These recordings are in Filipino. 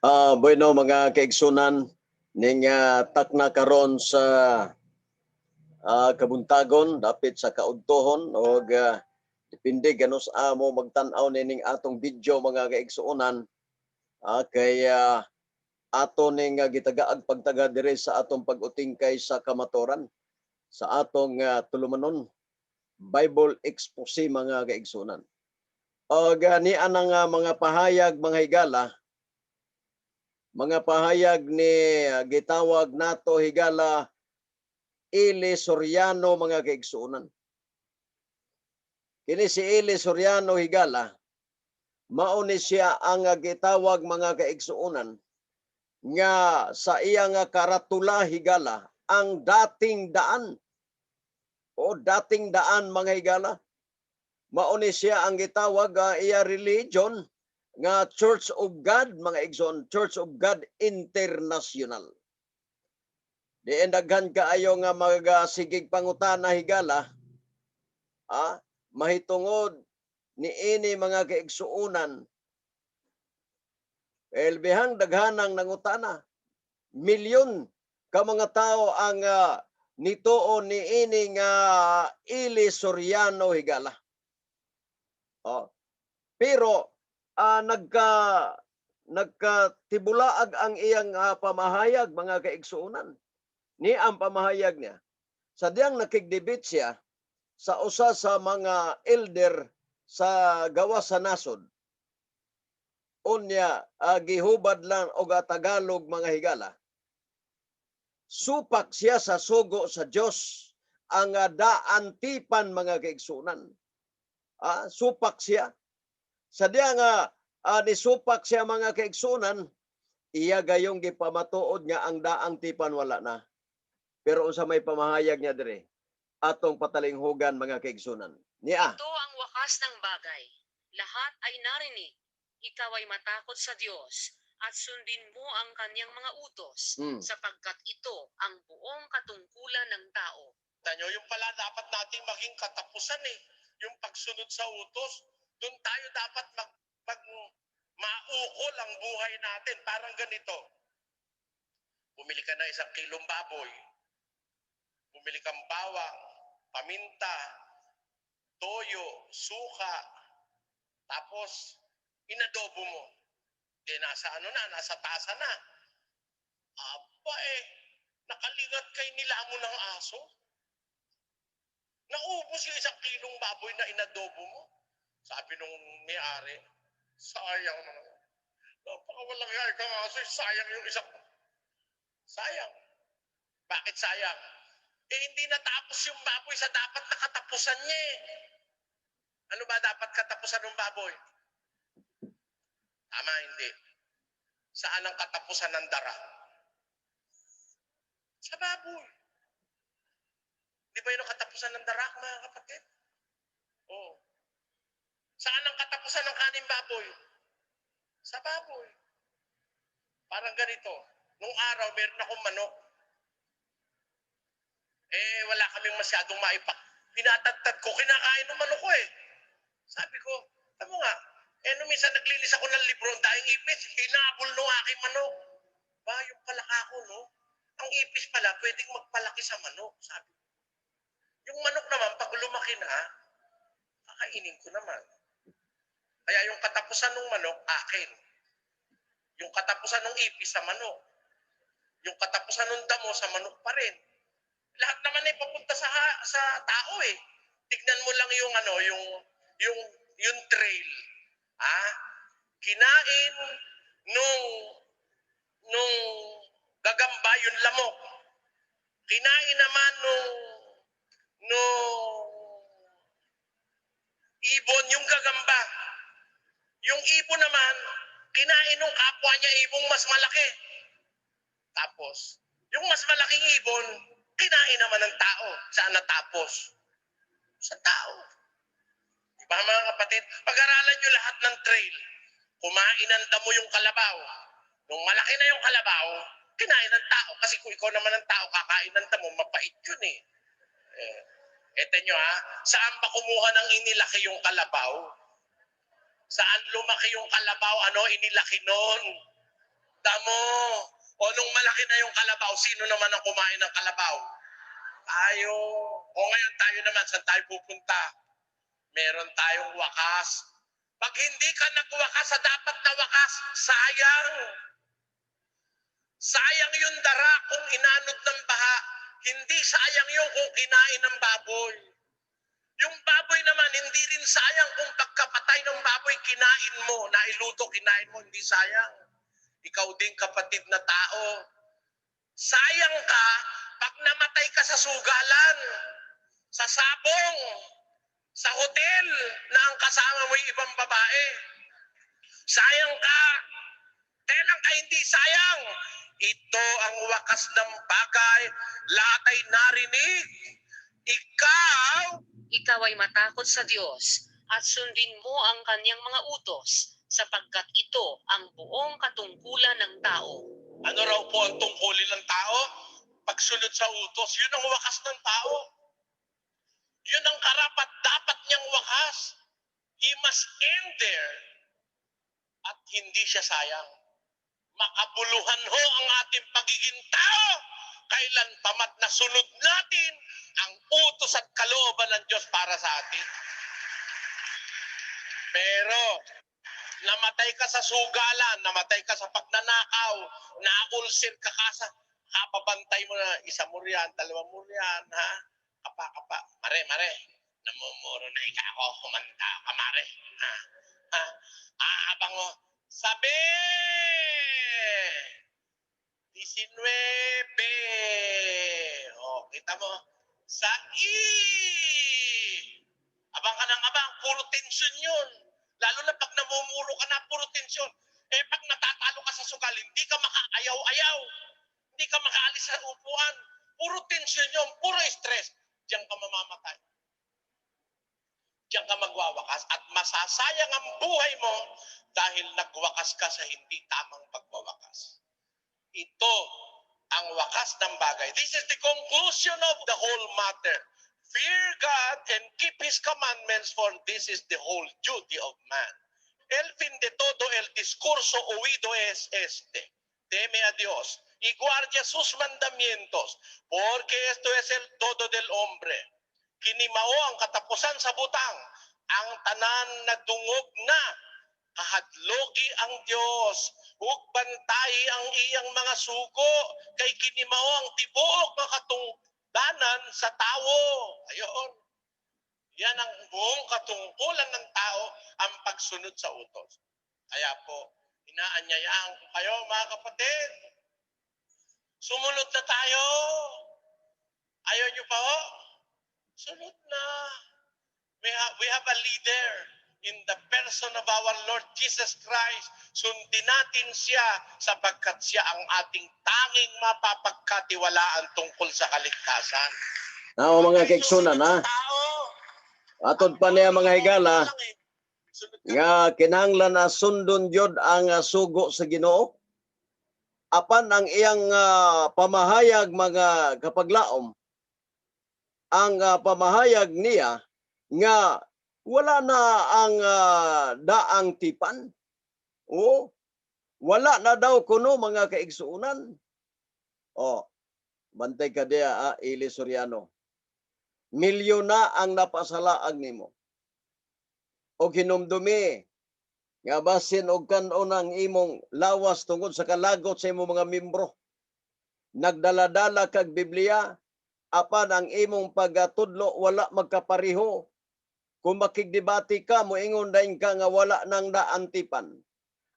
Bueno mga kaigsunan ning takna karon sa kabuntagon dapit sa kaudtohon og depende ganos amo magtan-aw nining atong video mga kaigsunan kay ato ning gitagaag pagtaga dire sa atong pag-utingkay sa kamatoran sa atong tulumanon Bible expose mga kaigsunan. Og ni anang mga pahayag mga higala, mga pahayag ni gitawag nato higala Eli Soriano mga kaigsunan. Kini si Eli Soriano higala mao ni siya ang gitawag mga kaigsunan nga sa iyang karatula higala ang dating daan o dating daan mga higala. Mao ni siya ang gitawag iya religion nga Church of God mga igsoon, Church of God International. Diin daghan kaayo nga magasigig pangutana higala, mahitungod ni ini mga kaigsuunan. Elbihang daghanang nangutana, milyon ka mga tao ang nituo ni ini nga Eli Soriano higala. Pero nagkatibulaag ang iyang pamahayag mga kaigsuunan. Ni ang pamahayag niya. Sadyang nakigdebate siya sa usa sa mga elder sa gawas sa nasod. Unya gihubad lang og Tagalog mga higala. Supak siya sa sugo sa Dios ang daantipan mga kaigsuunan. Supak siya. Sadya nga nisupak siya mga kaigsuunan, iya gayong gipamatuod nga ang daang tipan wala na. Pero unsa may pamahayag niya dire atong patalinghugan mga kaigsunan. Niya. Ito ang wakas ng bagay. Lahat ay narinig. Ikaw ay matakot sa Diyos at sundin mo ang kanyang mga utos sapagkat ito ang buong katungkulan ng tao. Tanyo, yung pala dapat nating maging katapusan yung pagsunod sa utos. Doon tayo dapat maukol ang buhay natin. Parang ganito. Bumili ka na 1 kilong baboy. Bumili kang bawang, paminta, toyo, suka. Tapos, inadobo mo. Di nasa nasa tasa na. Aba nakaligat kay nilamo ng aso. Naubos yung 1 kilong baboy na inadobo mo. Sabi nung may-ari, sayang naman. Napakawalang yaya kang aso, sayang yung isang. Sayang. Bakit sayang? Hindi natapos yung baboy sa dapat nakatapusan niya Ano ba dapat katapusan ng baboy? Tama, hindi. Saan ang katapusan ng dara? Sa baboy. Di ba yun ang katapusan ng dara, mga kapatid? Oo. Saan ang katapusan ng kaning baboy? Sa baboy. Parang ganito. Nung araw, meron akong manok. Wala kaming masyadong pinatagtad ko, kinakain ng manok ko Sabi ko, tamo nga, nung minsan naglilis ako ng libro, dahil ipis, hinabol nung aking manok. Yung palaka ko, no? Ang ipis pala, pwedeng magpalaki sa manok, sabi ko. Yung manok naman, pag lumaki na, kakainin ko naman. Kaya yung katapusan ng manok, akin. Yung katapusan ng ipis sa manok. Yung katapusan ng damo sa manok pa rin. Lahat naman papunta sa tao Tignan mo lang yung trail. Kinain nung gagamba yung lamok. Kinain naman nung ibon yung gagamba. Yung ibon naman, kinain nung kapwa niya ibong mas malaki. Tapos, yung mas malaking ibon, kinain naman ng tao. Saan natapos? Sa tao. Diba mga kapatid? Pag-aralan nyo lahat ng trail. Kumain ng damo yung kalabaw. Nung malaki na yung kalabaw, kinain ng tao. Kasi kung ikaw naman ng tao, kakain ng damo, mapait yun Eto nyo saan ba kumuha ng inilaki yung kalabaw? Saan lumaki yung kalabaw? Inilaki nun? Damo. O nung malaki na yung kalabaw, sino naman ang kumain ng kalabaw? Tayo. O ngayon tayo naman, saan tayo pupunta? Meron tayong wakas. Pag hindi ka nagwakas sa dapat na wakas, sayang. Sayang yung dara kung inanod ng baha. Hindi sayang yung kung kinain ng baboy. Yung baboy naman, hindi rin sayang kung pagkapatay ng baboy, kinain mo, nailuto, kinain mo, hindi sayang. Ikaw din kapatid na tao. Sayang ka pag namatay ka sa sugalan, sa sabong, sa hotel na ang kasama mo yung ibang babae. Sayang ka. Kailan ka hindi sayang? Ito ang wakas ng bagay. Lahat ay narinig. Ikaw ay matakot sa Diyos at sundin mo ang kanyang mga utos sapagkat ito ang buong katungkulan ng tao. Ano raw po ang tungkulin ng tao? Pagsunod sa utos, yun ang wakas ng tao. Yun ang karapat-dapat niyang wakas. He must end there. At hindi siya sayang. Makabuluhan ho ang ating pagiging tao kailan pamat na sunod natin ang utos at kalooban ng Diyos para sa atin. Pero, namatay ka sa sugalan, namatay ka sa pagnanakaw, naulsir ka sa kapabantay mo na isa mo riyan, dalawa mo riyan, ha? Kapa, mare, namumuro na ika ako, humanda ka, mare, ha? Abang mo, sabi! 19. O, kita mo, sa abang ka ng abang, puro tensyon yun. Lalo na pag namumuro ka na, puro tensyon. Eh, pag natatalo ka sa sugal, hindi ka makaayaw-ayaw. Hindi ka makaalis sa upuan. Puro tensyon yun, puro stress. Diyan ka mamamatay. Diyan ka magwawakas at masasayang ang buhay mo dahil nagwakas ka sa hindi tamang pagwawakas. Ito ang wakas ng bagay. This is the conclusion of the whole matter. Fear God and keep His commandments, for this is the whole duty of man. El fin de todo el discurso oído es este. Teme a Dios y guardia sus mandamientos, porque esto es el todo del hombre. Kinimao ang katapusan sa butang, ang tanan nagdungog na, kahadloki ang Diyos, ug bantay ang iyang mga sugo, kay kinimao ang tibuok nga katungdanan sa tao. Ayon. Yan ang buong katungkulan ng tao, ang pagsunod sa utos. Kaya po, inaanyayaan ko kayo mga kapatid. Sumunod na tayo. Ayaw nyo pa ho? Sunod na. We have a leader in the person of our Lord Jesus Christ. Sundin natin siya sapagkat siya ang ating tanging mapapagkatiwalaan tungkol sa kaligtasan. Now, mga kaigsunan, ha? Atod pa niya mga higala, nga kinahanglan na sundon jud ang sugo sa Ginoo. Apan ang iyang pamahayag mga kapaglaom, ang pamahayag niya nga wala na ang daang tipan. O wala na daw kuno mga kaigsuunan. O bantay ka diya, Eli Soriano. Milyon na ang napasalaag nimo. O hinumdumi nga basin og kanon ang imong lawas tungod sa kalagot sa imong mga membro. Nagdala-dala kag Biblia, apan ang imong pagatudlo wala magkapareho. Kung makigdebate ka, moingon dayon ka nga wala nang daantipan.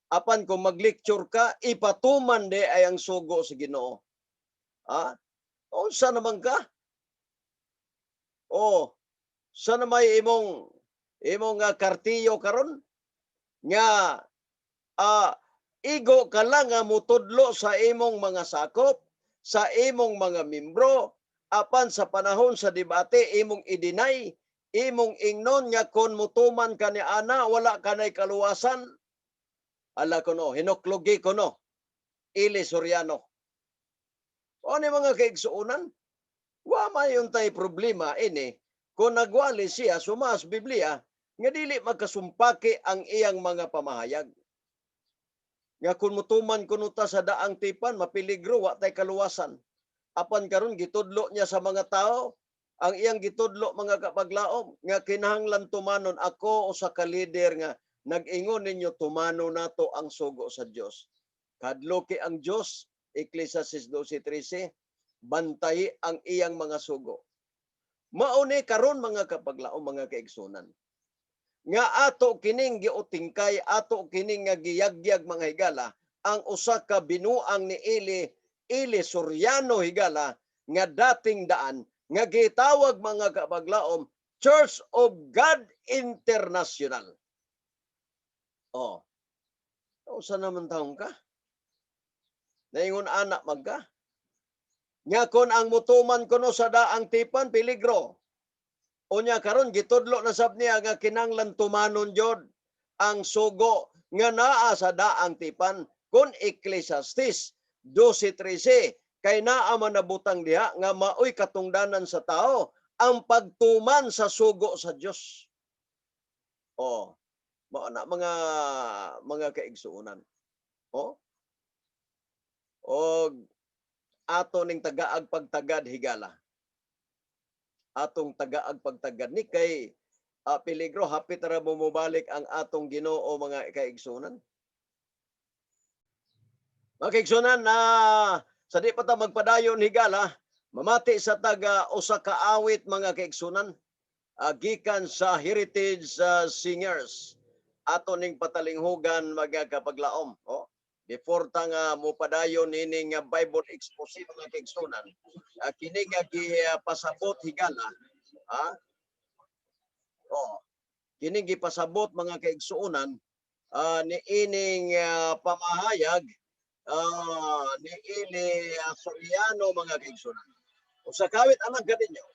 Apan kung mag-lecture ka, ipatuman de ay ang sugo sa Ginoo. Ha? Unsa naman ka? O, sa na may imong kartiyo karon nga igo ka lang nga mutudlo sa imong mga sakop, sa imong mga membro, apan sa panahon sa debate imong i-deny, imong ingnon nga kon mutuman ka ni ana wala kanay kaluwasan. Ala kuno, hinuklugi kuno. Eli Soriano. O ni mga kaigsuunan, wa mayon tay problema ini kung nagwali siya sumas Biblia nga dili magkasumpake ang iyang mga pamahayag. nga kun mutuman kuno ta sa daang tipan mapeligro wa tay kaluwasan. Apan karon gitudlo niya sa mga tao ang iyang gitudlo mga kapaglaom nga kinahanglan tumanon ako usa ka leader nga nag-ingon ninyo tumano nato ang sugo sa Dios. Kadloki ang Dios, Ecclesiastes 12:13, bantay ang iyang mga sugo. Mao ni karon mga kapaglaom mga kaigsunan. Nga ato kining giutingkay, ato kining nga giyagyag mga higala, ang usa ka binuang ni Ili Soriano higala nga dating daan nga gitawag mga kapaglaom Church of God International. Oh. Usa naman taong ka? Naingon anak magka. Nga kon ang mutuman kuno sa daang tipan peligro. Unya karon gitudlo na sab niya nga kinahanglan tumanon jud ang sugo nga naa sa daang tipan kun Ecclesiastes 12:13 kay naa man nabutang diha nga maoy katungdanan sa tao ang pagtuman sa sugo sa Dios. Oh, mao na mga kaigsuonan. Oh. Og ato ning tagaag pagtagad higala. Atong tagaag pagtagad ni kay peligro hapit ra bumabalik ang atong Ginoo mga kaigsunan. Mga kaigsunan na sa di pa ta magpadayon higala, mamati sa taga usa ka awit mga kaigsunan gikan sa Heritage Singers. Ato ning patalinghugan mga kapaglaom. Oh. Before ta nga mopadayon ining Bible expose mga kaigsunan, kini nga gipasabot higala, kini gipasabot mga kaigsuonan ni ining pamahayag ni Ili Soriano mga kaigsuonan. Usa kawit anang kaninyo.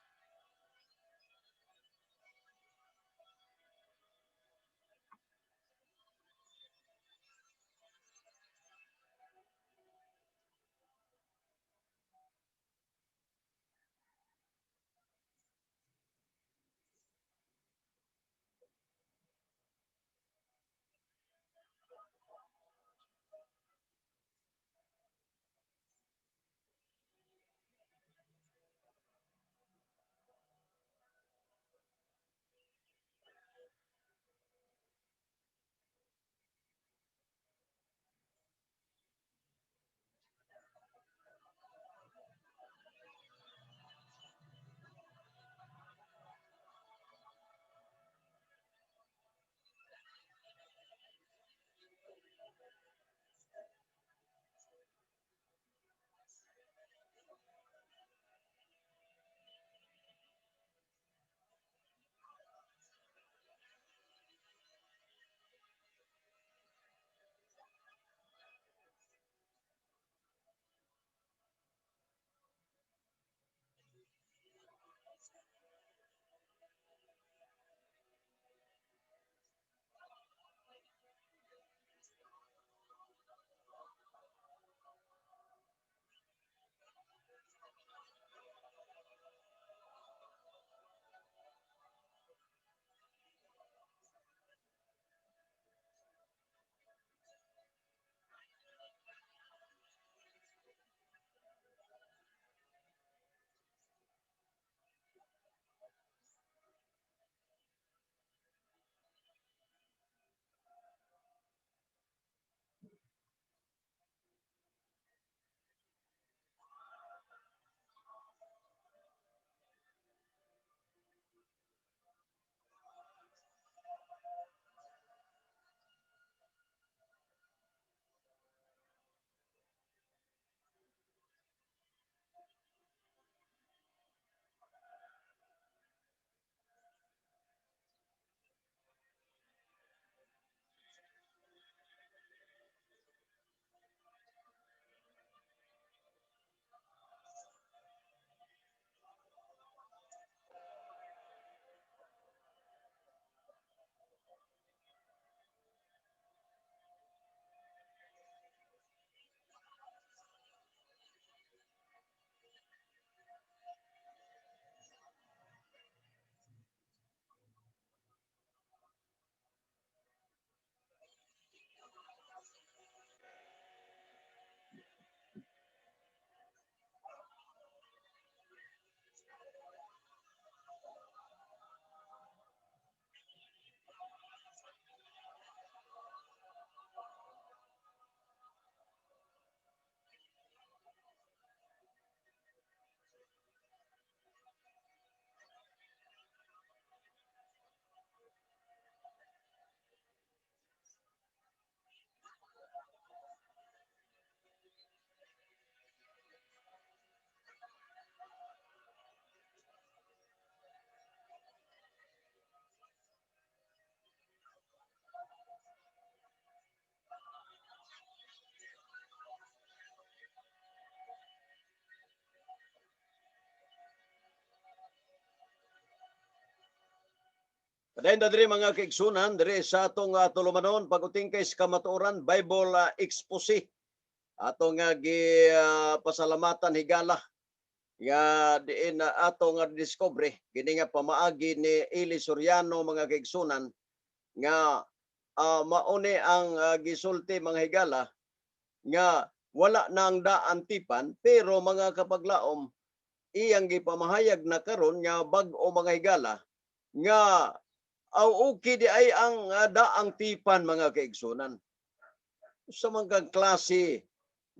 Padayon na diri mga kaigsunan, diri sa atong tulumanon, pag-utingkay sa kamatuoran, Bible expose. Atong pasalamatan higala nga diin na ato nga discover kini nga pamaagi ni Eli Soriano mga kaigsunan nga mauni ang gisulti mga higala nga wala nang daan tipan pero mga kapaglaom iyang gipamahayag na karon nga bag-o mga higala nga okay di ay ang daang tipan mga kaigsunan. Sa mga klase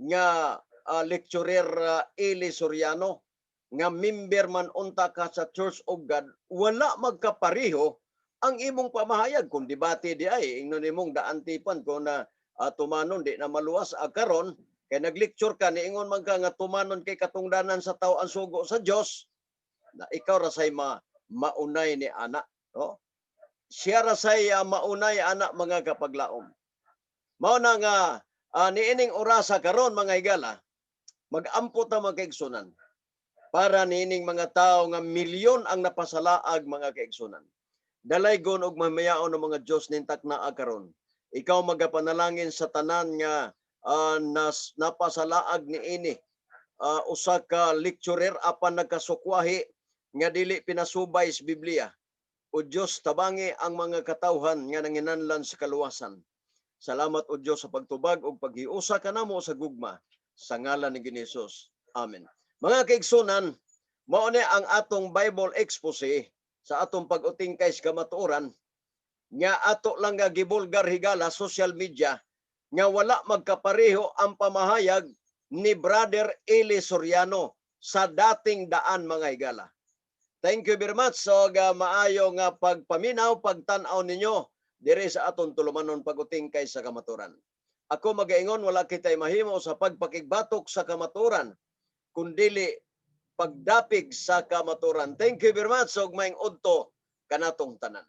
nga lecturer Eli Soriano nga member man unta ka sa Church of God, wala magkapareho ang imong pamahayag kung debate di ay ingnon imong daan tipan ko na tumanon di na maluwas karon kay naglecture ka niingon man ka nga tumanon kay katungdanan sa tao ang sugo sa Dios na ikaw ra say maunay ni ana, no? Siya ra say maunay ana mga kapaglaom. Mao na nga niining orasa karon mga higala mag-ampo ta mga kaigsunan para niining mga tao nga milyon ang napasalaag mga kaigsunan. Dalaygon og mamayaon ng mga Dios nin taknaa karon. Ikaw magapanalangin sa tanan nga napasalaag niini usa ka lecturer apan nagkasukwahi nga dili pinasubay sa Biblia. O Diyos, tabangi ang mga katawhan nga nanginanlan sa kaluwasan. Salamat o Diyos sa pagtubag o paghiusa ka namo sa gugma sa ngalan ni Hesus. Amen. Mga kaigsunan, mao ni ang atong Bible expose sa atong pag-utingkay sa kamatuoran nga ato lang nga gibulgar higala social media nga wala magkapareho ang pamahayag ni Brother Eli Soriano sa dating daan mga higala. Thank you very much. So, maayo nga pagpaminaw, pagtanaw ninyo dire sa aton tulumanon pag-utingkay sa kamaturan. Ako magaingon, wala kitay mahimo sa pagpakigbatok sa kamaturan, kundili pagdapig sa kamaturan. Thank you very much. So, maing udto kanatong tanan.